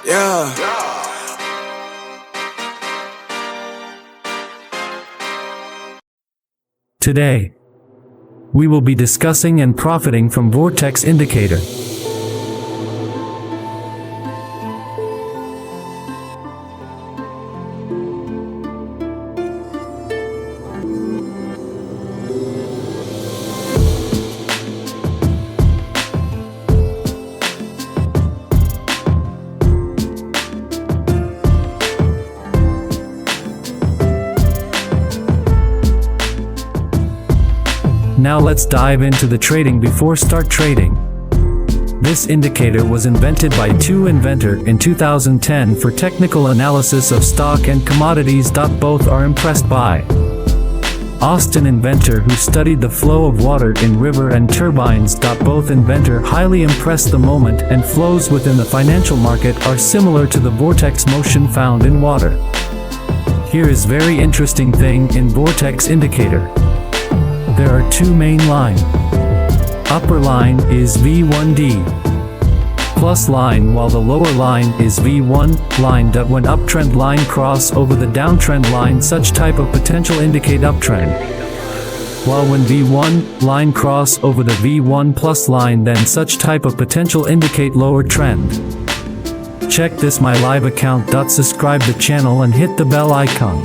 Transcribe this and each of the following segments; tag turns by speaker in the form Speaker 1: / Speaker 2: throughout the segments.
Speaker 1: yeah.
Speaker 2: Today, we will be discussing and profiting from Vortex indicator. Now let's dive into the trading before start trading. This indicator was invented by two inventors in 2010 for technical analysis of stock and commodities. Both are impressed by Austin inventor who studied the flow of water in river and turbines. Both inventor highly impressed the moment and flows within the financial market are similar to the vortex motion found in water. Here is very interesting thing in vortex indicator. There are two main line. Upper line is V1D plus line while the lower line is V1 line. When uptrend line cross over the downtrend line, such type of potential indicate uptrend. While when V1 line cross over the V1 plus line, then such type of potential indicate lower trend. Check this my live account. Subscribe the channel and hit the bell icon.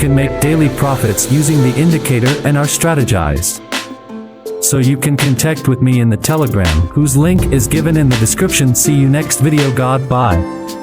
Speaker 2: can make daily profits using the indicator and are strategized. So you can connect with me in the Telegram, whose link is given in the description. See you next video. God bye.